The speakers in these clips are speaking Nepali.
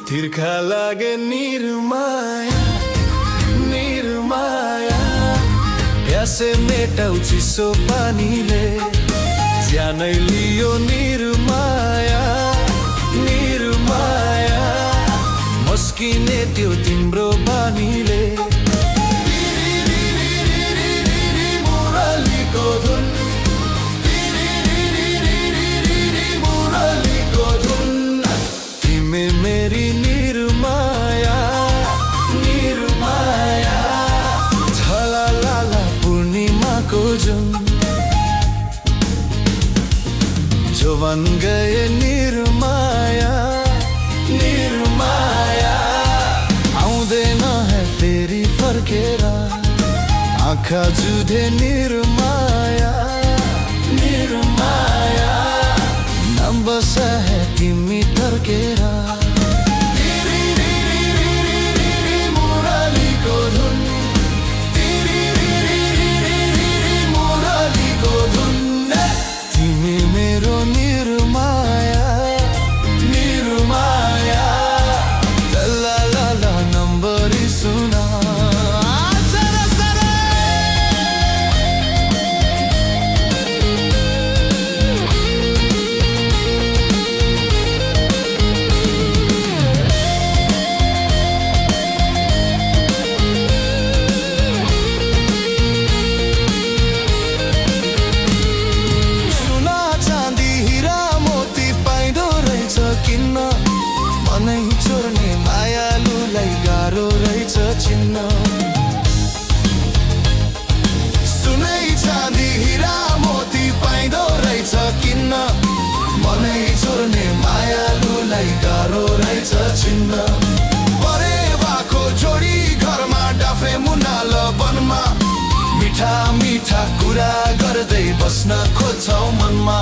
तिर्खा लागे निर्माया निर्माया प्यासे मेटाउ चिसो पानीले ज्यानै लियो निर्माया निर्माया मस्किने त्यो तिम्रो बानीले मुरलीको धुन मुरलीको धुन तिमी मेरी निर्माया निर्माया झललाला पूर्णिमाको जुन जोवन गए निर्माया निर्माया आउँदैन है फेरि फर्केर आँखा जुधे निर्माया निर्माया नबस है तिमी तर्केर मुरलीको धुन मुरलीको धुन तिमी मेरो निर्माया निर्माया तल्ला नम्बरी सुना मनै छोड्ने मायालुलाई गाह्रो रहेछ चिन्न सुनै चाँदी हिरा मोती पाइँदो रहेछ किन्न मनै छोड्ने मायालुलाई गाह्रो रहेछ चिन्न परेवाको जोडी घरमा डाफे मुनाल वनमा मिठा मिठा कुरा गर्दै बस्न खोज्छौ मनमा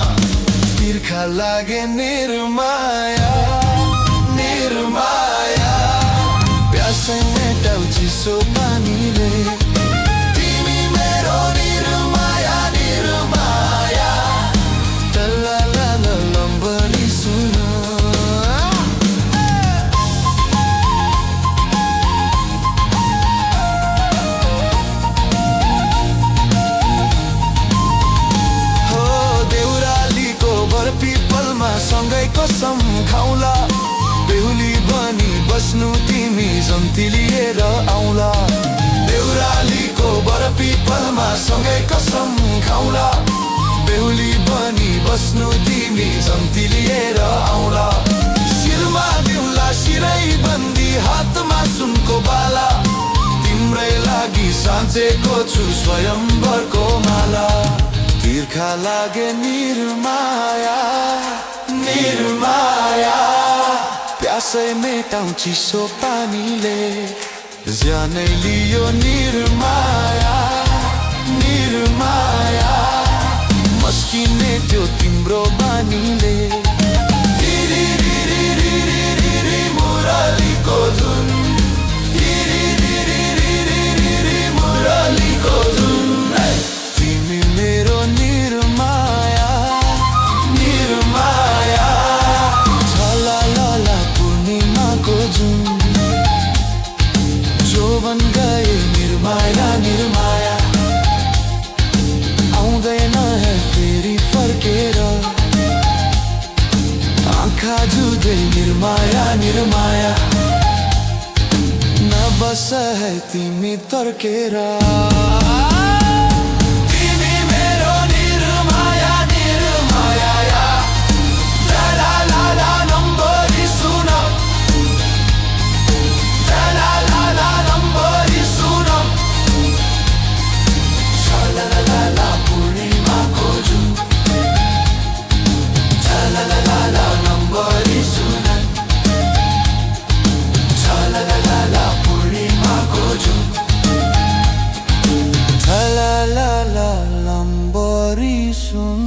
तिर्खा लागे निर्माया निर्माया प्यासै मेटाउ चिसो पानीले तिमी मेरो निर्माया निर्माया तल्ला लम्बरी सुन हो देउरालीको बरपिपलमा सँगै कसम खाउला बेहुली बनी बस्नु तिमी जन्ती लिएर आउला देउरालीको बरपिपलमा सँगै कसम खाउला बेहुली बनी बस्नु तिमी जन्ती लिएर आउला शिरमा दिउला शिरै बन्दी हातमा सुनको बाला तिम्रै लागि साँचेको छु स्वयंवरको माला तिर्खा लागे निर्माया निर्माया प्यासै मेटाउ चिसो पानीले ज्यानै लियो निर्माया निर्माया मस्किने त्यो तिम्रो बानीले मुरलीको धुन मुरलीको धुन तिमी मेरो निर्माया निर्माया झललाला पूर्णिमाको जुन जोवन गए निर्माया निर्माया आउँदैन है फेरि फर्केर आँखा जुधे निर्माया निर्माया नबस है तिमी तर्केर तिमी मेरो निर्माया निर्माया तल्ला नम्बरी सुन तल्ला नम्बरी सुन झललाला पूर्णिमाको जुन झललाला नम्बरी सुन झललाला पूर्णिमाको जुन झललाला नम्बरी सुन